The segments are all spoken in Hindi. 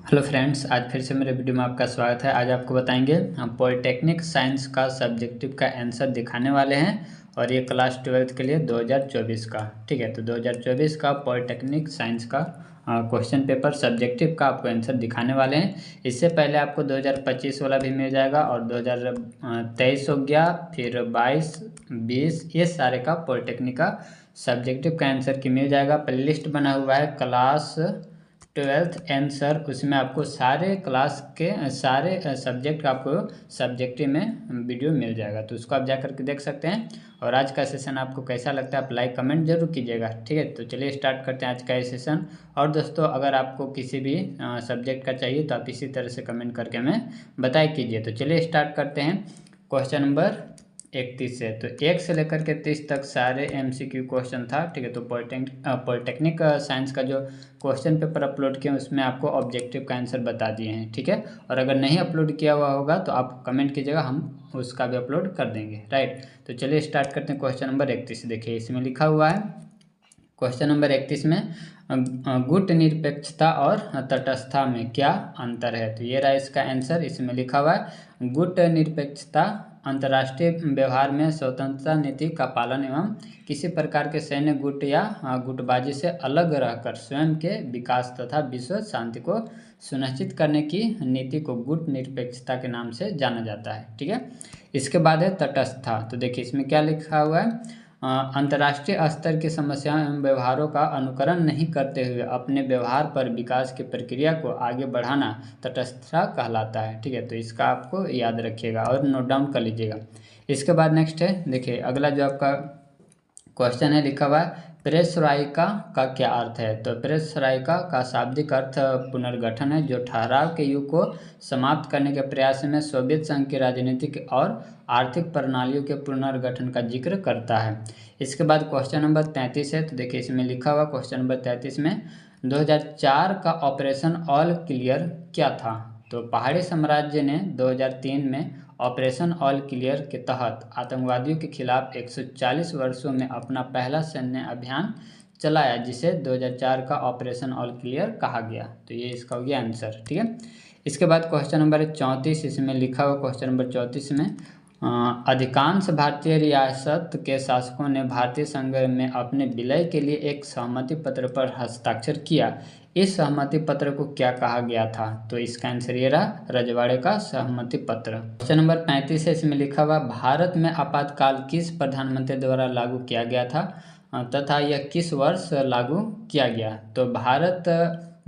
हेलो फ्रेंड्स, आज फिर से मेरे वीडियो में आपका स्वागत है। आज आपको बताएंगे हम पॉलिटेक्निक साइंस का सब्जेक्टिव का आंसर दिखाने वाले हैं और ये क्लास 12th के लिए 2024 का। ठीक है, तो 2024 का पॉलिटेक्निक साइंस का क्वेश्चन पेपर सब्जेक्टिव का आपको आंसर दिखाने वाले हैं। इससे पहले आपको 2025 वाला भी मिल जाएगा और 2023 हो गया, फिर 22, 20 ये सारे का पॉलिटेक्निक का सब्जेक्टिव का आंसर की मिल जाएगा। प्ले लिस्ट बना हुआ है क्लास 12th आंसर, उसमें आपको सारे क्लास के सारे सब्जेक्ट का आपको सब्जेक्टिव में वीडियो मिल जाएगा, तो उसको आप जा करके देख सकते हैं। और आज का सेशन आपको कैसा लगता है आप लाइक कमेंट जरूर कीजिएगा। ठीक है, तो चलिए स्टार्ट करते हैं आज का ये सेशन। और दोस्तों, अगर आपको किसी भी सब्जेक्ट का चाहिए तो आप इसी तरह से कमेंट करके हमें बताया कीजिए। तो चलिए स्टार्ट करते हैं क्वेश्चन नंबर 31 से। तो 1 से लेकर के 30 तक सारे MCQ क्वेश्चन था। ठीक है, तो पॉलिटेक्निक साइंस का जो क्वेश्चन पेपर अपलोड किए उसमें आपको ऑब्जेक्टिव का आंसर बता दिए हैं। ठीक है, और अगर नहीं अपलोड किया हुआ होगा तो आप कमेंट कीजिएगा, हम उसका भी अपलोड कर देंगे। राइट, तो चलिए स्टार्ट करते हैं क्वेश्चन नंबर 31। देखिए इसमें लिखा हुआ है क्वेश्चन नंबर 31 में गुट निरपेक्षता और तटस्थता में क्या अंतर है। तो ये रहा इसका आंसर। इसमें लिखा हुआ है गुट निरपेक्षता अंतर्राष्ट्रीय व्यवहार में स्वतंत्रता नीति का पालन एवं किसी प्रकार के सैन्य गुट या गुटबाजी से अलग रहकर स्वयं के विकास तथा विश्व शांति को सुनिश्चित करने की नीति को गुट निरपेक्षता के नाम से जाना जाता है। ठीक है, इसके बाद है तटस्थता। तो देखिए इसमें क्या लिखा हुआ है, अंतर्राष्ट्रीय स्तर की समस्याओं एवं व्यवहारों का अनुकरण नहीं करते हुए अपने व्यवहार पर विकास की प्रक्रिया को आगे बढ़ाना तटस्थता कहलाता है। ठीक है, तो इसका आपको याद रखिएगा और नोट डाउन कर लीजिएगा। इसके बाद नेक्स्ट है, देखिए अगला जो आपका क्वेश्चन है लिखा हुआ है पेरेस्ट्रोइका का क्या अर्थ है। तो पेरेस्ट्रोइका का शाब्दिक अर्थ पुनर्गठन है, जो ठहराव के युग को समाप्त करने के प्रयास में सोवियत संघ की राजनीतिक और आर्थिक प्रणालियों के पुनर्गठन का जिक्र करता है। इसके बाद क्वेश्चन नंबर 33 है। तो देखिए इसमें लिखा हुआ क्वेश्चन नंबर 33 में 2004 का ऑपरेशन ऑल क्लियर क्या था। तो पहाड़ी साम्राज्य ने 2003 में ऑपरेशन ऑल क्लियर के तहत आतंकवादियों के खिलाफ 140 वर्षों में अपना पहला सैन्य अभियान चलाया, जिसे 2004 का ऑपरेशन ऑल क्लियर कहा गया। तो ये इसका हो गया आंसर। ठीक है, इसके बाद क्वेश्चन नंबर 34, इसमें लिखा हुआ क्वेश्चन नंबर 34 में अधिकांश भारतीय रियासत के शासकों ने भारतीय संघ में अपने विलय के लिए एक सहमति पत्र पर हस्ताक्षर किया। इस सहमति पत्र को क्या कहा गया था। तो इसका आंसर ये रहा रजवाड़े का सहमति पत्र। क्वेश्चन नंबर 35 है, इसमें लिखा हुआ भारत में आपातकाल किस प्रधानमंत्री द्वारा लागू किया गया था तथा यह किस वर्ष लागू किया गया। तो भारत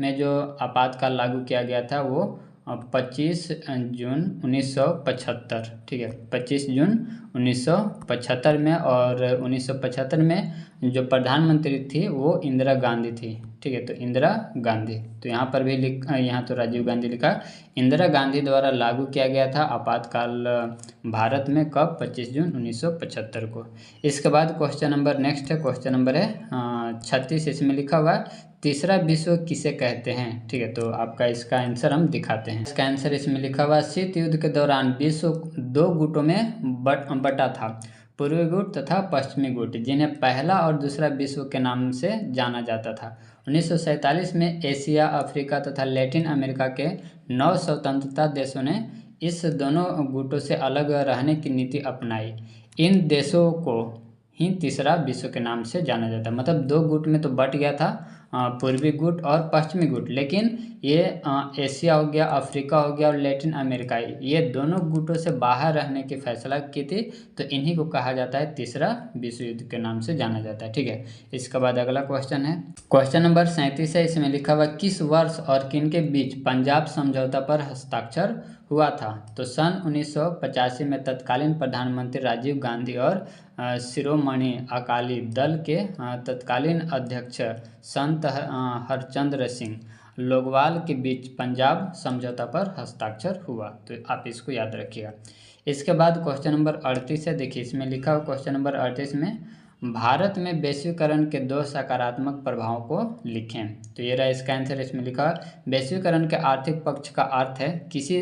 में जो आपातकाल लागू किया गया था वो 25 जून 1975। ठीक है, 25 जून 1975 में, और 1975 में जो प्रधानमंत्री थी वो इंदिरा गांधी थी। ठीक है, तो इंदिरा गांधी, तो यहाँ पर भी यहाँ तो राजीव गांधी लिखा, इंदिरा गांधी द्वारा लागू किया गया था आपातकाल भारत में कब, 25 जून 1975 को। इसके बाद क्वेश्चन नंबर नेक्स्ट है, क्वेश्चन नंबर है 36। इसमें लिखा हुआ है तीसरा विश्व किसे कहते हैं। ठीक है, तो आपका इसका आंसर हम दिखाते हैं। इसका आंसर इसमें लिखा हुआ शीत युद्ध के दौरान विश्व दो गुटों में बटा था, पूर्वी गुट तथा पश्चिमी गुट, जिन्हें पहला और दूसरा विश्व के नाम से जाना जाता था। 1947 में एशिया, अफ्रीका तथा लैटिन अमेरिका के 9 स्वतंत्रता देशों ने इस दोनों गुटों से अलग रहने की नीति अपनाई। इन देशों को ही तीसरा विश्व के नाम से जाना जाता है। मतलब दो गुट में तो बट गया था, पूर्वी गुट और पश्चिमी गुट, लेकिन ये एशिया हो गया, अफ्रीका हो गया और लैटिन अमेरिका, ये दोनों गुटों से बाहर रहने की फैसला की थी, तो इन्हीं को कहा जाता है तीसरा विश्व युद्ध के नाम से जाना जाता है। ठीक है, इसके बाद अगला क्वेश्चन है, क्वेश्चन नंबर 37 है। इसमें लिखा हुआ किस वर्ष और किन के बीच पंजाब समझौता पर हस्ताक्षर हुआ था। तो सन 1985 में तत्कालीन प्रधानमंत्री राजीव गांधी और शिरोमणि अकाली दल के तत्कालीन अध्यक्ष संत हरचंद्र सिंह लोगवाल के बीच पंजाब समझौता पर हस्ताक्षर हुआ। तो आप इसको याद रखिएगा। इसके बाद क्वेश्चन नंबर 38 है। देखिए इसमें लिखा हुआ क्वेश्चन नंबर 38 में भारत में वैश्वीकरण के 2 सकारात्मक प्रभावों को लिखें। तो ये रहा इसका आंसर। इसमें लिखा वैश्वीकरण के आर्थिक पक्ष का अर्थ है किसी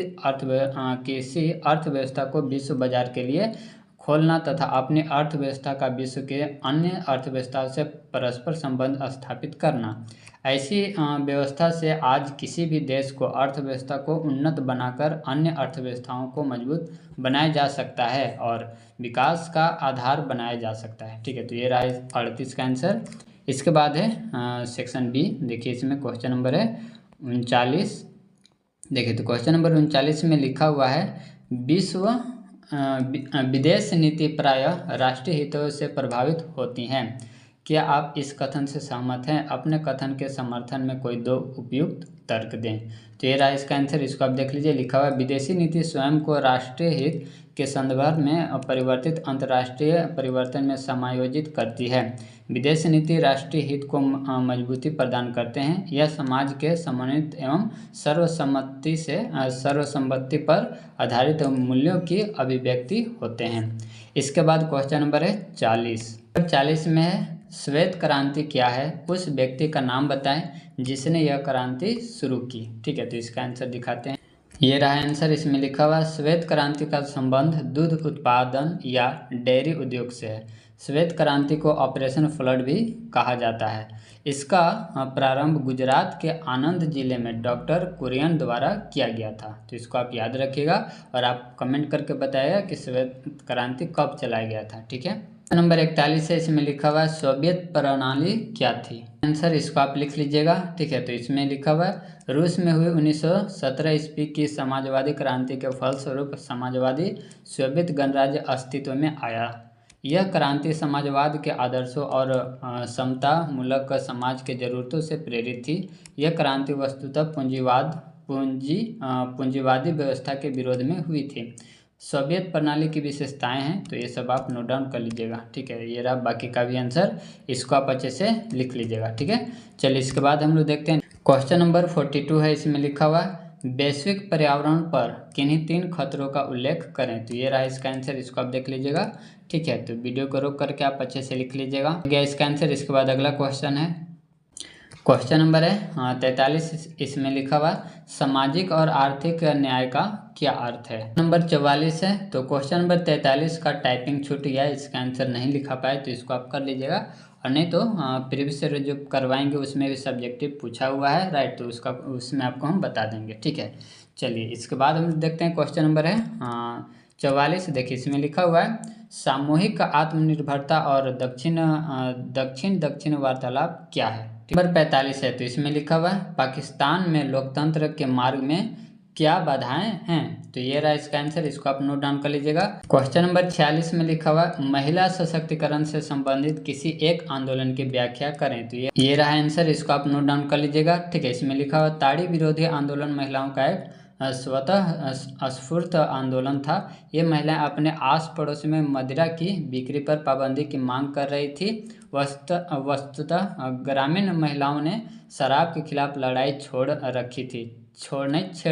अर्थव्यवस्था को विश्व बाजार के लिए खोलना तथा अपनी अर्थव्यवस्था का विश्व के अन्य अर्थव्यवस्थाओं से परस्पर संबंध स्थापित करना। ऐसी व्यवस्था से आज किसी भी देश को अर्थव्यवस्था को उन्नत बनाकर अन्य अर्थव्यवस्थाओं को मजबूत बनाया जा सकता है और विकास का आधार बनाया जा सकता है। ठीक है, तो ये रहा 38 का आंसर। इसके बाद है सेक्शन बी। देखिए इसमें क्वेश्चन नंबर है 39। देखिए तो क्वेश्चन नंबर 39 में लिखा हुआ है विदेश नीति प्रायः राष्ट्रीय हितों से प्रभावित होती हैं। क्या आप इस कथन से सहमत हैं? अपने कथन के समर्थन में कोई दो उपयुक्त तर्क दें। तो ये रहा इसका आंसर। इसको आप देख लीजिए। लिखा हुआ है विदेशी नीति स्वयं को राष्ट्रीय हित के संदर्भ में परिवर्तित अंतर्राष्ट्रीय परिवर्तन में समायोजित करती है। विदेश नीति राष्ट्रीय हित को मजबूती प्रदान करते हैं। यह समाज के समन्वित एवं सर्वसम्मति पर आधारित मूल्यों की अभिव्यक्ति होते हैं। इसके बाद क्वेश्चन नंबर है 40 में है श्वेत क्रांति क्या है? उस व्यक्ति का नाम बताएं जिसने यह क्रांति शुरू की। ठीक है, तो इसका आंसर दिखाते हैं। ये रहा आंसर। इसमें लिखा हुआ श्वेत क्रांति का संबंध दूध उत्पादन या डेयरी उद्योग से है। श्वेत क्रांति को ऑपरेशन फ्लड भी कहा जाता है। इसका प्रारंभ गुजरात के आनंद जिले में डॉक्टर कुरियन द्वारा किया गया था। तो इसको आप याद रखिएगा और आप कमेंट करके बताइएगा कि श्वेत क्रांति कब चलाया गया था। ठीक है, नंबर 41 है। इसमें लिखा हुआ है सोवियत प्रणाली क्या थी? आंसर इसको आप लिख लीजिएगा। ठीक है, तो इसमें लिखा हुआ है रूस में हुई 1917 ईस्वी की समाजवादी क्रांति के फलस्वरूप समाजवादी सोवियत गणराज्य अस्तित्व में आया। यह क्रांति समाजवाद के आदर्शों और समता मूलक समाज के जरूरतों से प्रेरित थी। यह क्रांति वस्तुतः पूंजीवादी व्यवस्था के विरोध में हुई थी। सोवियत प्रणाली की विशेषताएं हैं, तो ये सब आप नोट डाउन कर लीजिएगा। ठीक है, ये रहा बाकी का भी आंसर। इसको आप अच्छे से लिख लीजिएगा। ठीक है, चलिए इसके बाद हम लोग देखते हैं क्वेश्चन नंबर 42 है। इसमें लिखा हुआ वैश्विक पर्यावरण पर किन्हीं 3 खतरों का उल्लेख करें। तो ये रहा इसका आंसर। इसको आप देख लीजिएगा। ठीक है, तो वीडियो को रोक करके आप अच्छे से लिख लीजिएगा। गया इसका आंसर। इसके बाद अगला क्वेश्चन है, क्वेश्चन नंबर है 43। इसमें लिखा हुआ सामाजिक और आर्थिक न्याय का क्या अर्थ है? नंबर 44 है। तो क्वेश्चन नंबर 43 का टाइपिंग छूट गया, इसका आंसर नहीं लिखा पाए, तो इसको आप कर लीजिएगा। और नहीं तो प्रीवियस ईयर जो करवाएंगे उसमें भी सब्जेक्टिव पूछा हुआ है, राइट, तो उसमें आपको हम बता देंगे। ठीक है, चलिए इसके बाद हम देखते हैं क्वेश्चन नंबर है 44। देखिए इसमें लिखा हुआ है सामूहिक आत्मनिर्भरता और दक्षिण वार्तालाप क्या है? नंबर 45 है। तो इसमें लिखा हुआ है पाकिस्तान में लोकतंत्र के मार्ग में क्या बाधाएं हैं? तो ये रहा इसका आंसर। इसको आप नोट डाउन कर लीजिएगा। क्वेश्चन नंबर 46 में लिखा हुआ महिला सशक्तिकरण से संबंधित किसी एक आंदोलन की व्याख्या करें। तो ये रहा आंसर। इसको आप नोट डाउन कर लीजिएगा। ठीक है, इसमें लिखा हुआ ताड़ी विरोधी आंदोलन महिलाओं का एक स्वतः स्फूर्त आंदोलन था। ये महिलाएं अपने आस पड़ोस में मदिरा की बिक्री पर पाबंदी की मांग कर रही थी। वस्तुतः ग्रामीण महिलाओं ने शराब के खिलाफ लड़ाई छेड़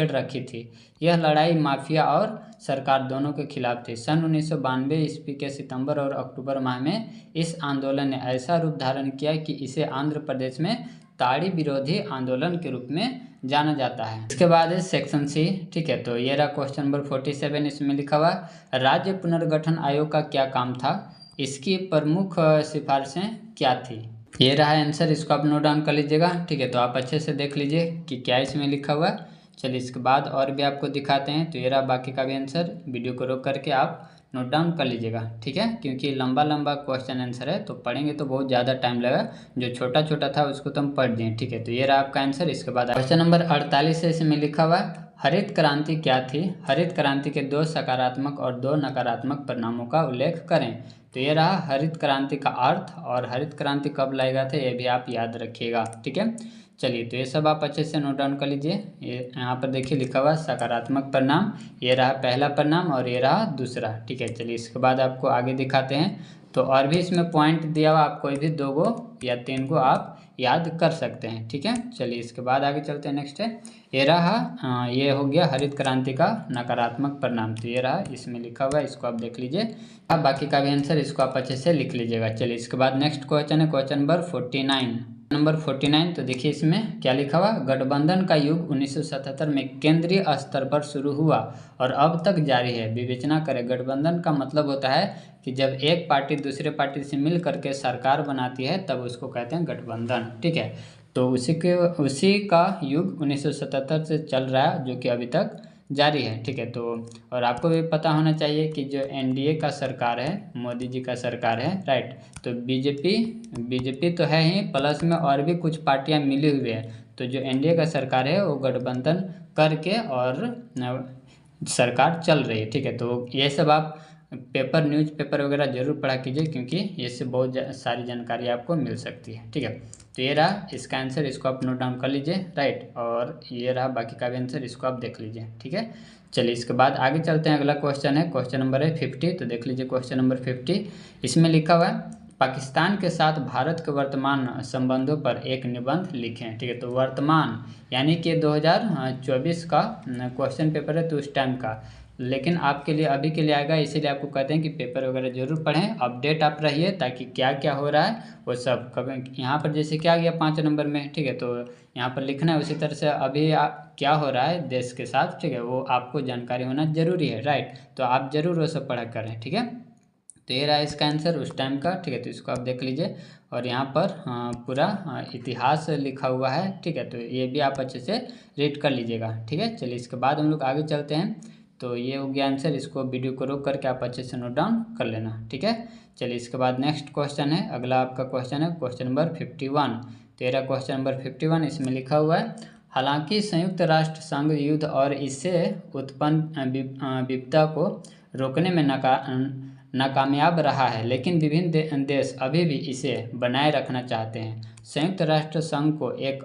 रखी थी। यह लड़ाई माफिया और सरकार दोनों के खिलाफ थी। सन 1992 ईस्वी के सितंबर और अक्टूबर माह में इस आंदोलन ने ऐसा रूप धारण किया कि इसे आंध्र प्रदेश में ताड़ी विरोधी आंदोलन के रूप में जाना जाता है। इसके बाद है सेक्शन सी। ठीक है, तो ये रहा क्वेश्चन नंबर 47। इसमें लिखा हुआ राज्य पुनर्गठन आयोग का क्या काम था? इसकी प्रमुख सिफारिशें क्या थी? ये रहा आंसर। इसको आप नोट डाउन कर लीजिएगा। ठीक है, तो आप अच्छे से देख लीजिए कि क्या इसमें लिखा हुआ है। चलिए इसके बाद और भी आपको दिखाते हैं। तो ये रहा बाकी का भी आंसर। वीडियो को रोक करके आप नोट डाउन कर लीजिएगा। ठीक है, क्योंकि लंबा क्वेश्चन आंसर है, तो पढ़ेंगे तो बहुत ज़्यादा टाइम लगेगा। जो छोटा छोटा था उसको तो हम पढ़ दिए। ठीक है, तो ये रहा आपका आंसर। इसके बाद क्वेश्चन नंबर 48 है। इसमें लिखा हुआ हरित क्रांति क्या थी? हरित क्रांति के 2 सकारात्मक और 2 नकारात्मक परिणामों का उल्लेख करें। तो ये रहा हरित क्रांति का अर्थ और हरित क्रांति कब लाया गया था, ये भी आप याद रखिएगा। ठीक है, चलिए तो ये सब आप अच्छे से नोट डाउन कर लीजिए। ये यहाँ पर देखिए लिखा हुआ सकारात्मक परिणाम, ये रहा पहला परिणाम और ये रहा दूसरा। ठीक है, चलिए इसके बाद आपको आगे दिखाते हैं। तो और भी इसमें पॉइंट दिया हुआ, आप कोई भी 2 गो या 3 गो आप याद कर सकते हैं। ठीक है, चलिए इसके बाद आगे चलते हैं। नेक्स्ट है ये रहा ये हो गया हरित क्रांति का नकारात्मक परिणाम। तो ये रहा इसमें लिखा हुआ है, इसको आप देख लीजिए। अब बाकी का भी आंसर इसको आप अच्छे से लिख लीजिएगा। चलिए इसके बाद नेक्स्ट क्वेश्चन है क्वेश्चन नंबर 49। नंबर 49, तो देखिए इसमें क्या लिखा हुआ, गठबंधन का युग 1977 में केंद्रीय स्तर पर शुरू हुआ और अब तक जारी है। विवेचना करें। गठबंधन का मतलब होता है कि जब एक पार्टी दूसरे पार्टी से मिल करके सरकार बनाती है तब उसको कहते हैं गठबंधन। ठीक है, तो उसी का युग 1977 से चल रहा है, जो कि अभी तक जारी है। ठीक है, तो और आपको भी पता होना चाहिए कि जो एनडीए का सरकार है, मोदी जी का सरकार है, राइट, तो बीजेपी तो है ही, प्लस में और भी कुछ पार्टियां मिली हुई है। तो जो एनडीए का सरकार है वो गठबंधन करके और सरकार चल रही है। ठीक है, तो ये सब आप न्यूज़पेपर वगैरह जरूर पढ़ा कीजिए, क्योंकि इससे बहुत सारी जानकारी आपको मिल सकती है। ठीक है, तो ये रहा इसका आंसर, इसको आप नोट डाउन कर लीजिए, राइट, और ये रहा बाकी का भी आंसर, इसको आप देख लीजिए। ठीक है, चलिए इसके बाद आगे चलते हैं। अगला क्वेश्चन है, क्वेश्चन नंबर है 50। तो देख लीजिए क्वेश्चन नंबर 50। इसमें लिखा हुआ है, पाकिस्तान के साथ भारत के वर्तमान संबंधों पर एक निबंध लिखें। ठीक है, तो वर्तमान यानी कि 2024 का क्वेश्चन पेपर है, तो उस टाइम का, लेकिन आपके लिए अभी के लिए आएगा, इसीलिए आपको कहते हैं कि पेपर वगैरह जरूर पढ़ें, अपडेट आप रहिए, ताकि क्या क्या हो रहा है वो सब कभी यहाँ पर जैसे क्या गया 5 नंबर में। ठीक है, तो यहाँ पर लिखना है, उसी तरह से अभी क्या हो रहा है देश के साथ, ठीक है, वो आपको जानकारी होना जरूरी है, राइट, तो आप जरूर वो सब पढ़ा करें। ठीक है, तो ये रहा इसका आंसर उस टाइम का। ठीक है, तो इसको आप देख लीजिए, और यहाँ पर पूरा इतिहास लिखा हुआ है। ठीक है, तो ये भी आप अच्छे से रीड कर लीजिएगा। ठीक है, चलिए इसके बाद हम लोग आगे चलते हैं। तो ये हो गया आंसर, इसको वीडियो को रोक करके आप अच्छे से नोट डाउन कर लेना। ठीक है, चलिए इसके बाद नेक्स्ट क्वेश्चन है, अगला आपका क्वेश्चन है क्वेश्चन नंबर 51। तेरा क्वेश्चन नंबर 51, इसमें लिखा हुआ है, हालांकि संयुक्त राष्ट्र संघ युद्ध और इससे उत्पन्न विपदा को रोकने में नाकामयाब रहा है, लेकिन विभिन्न देश अभी भी इसे बनाए रखना चाहते हैं। संयुक्त राष्ट्र संघ को एक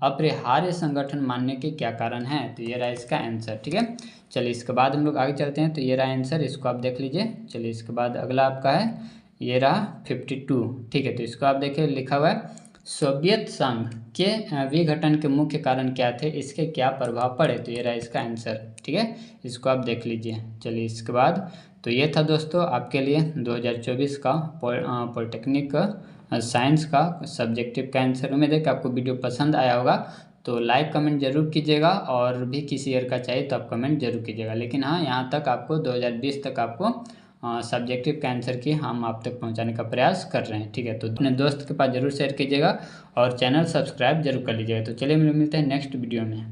अपरिहार्य संगठन मानने के क्या कारण है? तो ये रहा इसका आंसर। ठीक है, चलिए इसके बाद हम लोग आगे चलते हैं। तो ये रहा आंसर, इसको आप देख लीजिए। चलिए इसके बाद अगला आपका है, ये रहा 52। ठीक है, तो इसको आप देखिए, लिखा हुआ है, सोवियत संघ के विघटन के मुख्य कारण क्या थे, इसके क्या प्रभाव पड़े? तो ये रहा इसका आंसर। ठीक है, इसको आप देख लीजिए। चलिए इसके बाद, तो ये था दोस्तों आपके लिए 2024 का पॉलिटेक्निक साइंस का सब्जेक्टिव का आंसर। उम्मीद है कि आपको वीडियो पसंद आया होगा, तो लाइक कमेंट जरूर कीजिएगा, और भी किसी ईयर का चाहिए तो आप कमेंट जरूर कीजिएगा। लेकिन हाँ, यहाँ तक आपको 2020 तक आपको सब्जेक्टिव का आंसर की हम आप तक पहुँचाने का प्रयास कर रहे हैं। ठीक है, तो अपने दोस्त के पास जरूर शेयर कीजिएगा, और चैनल सब्सक्राइब जरूर कर लीजिएगा। तो चलिए मिलते हैं नेक्स्ट वीडियो में।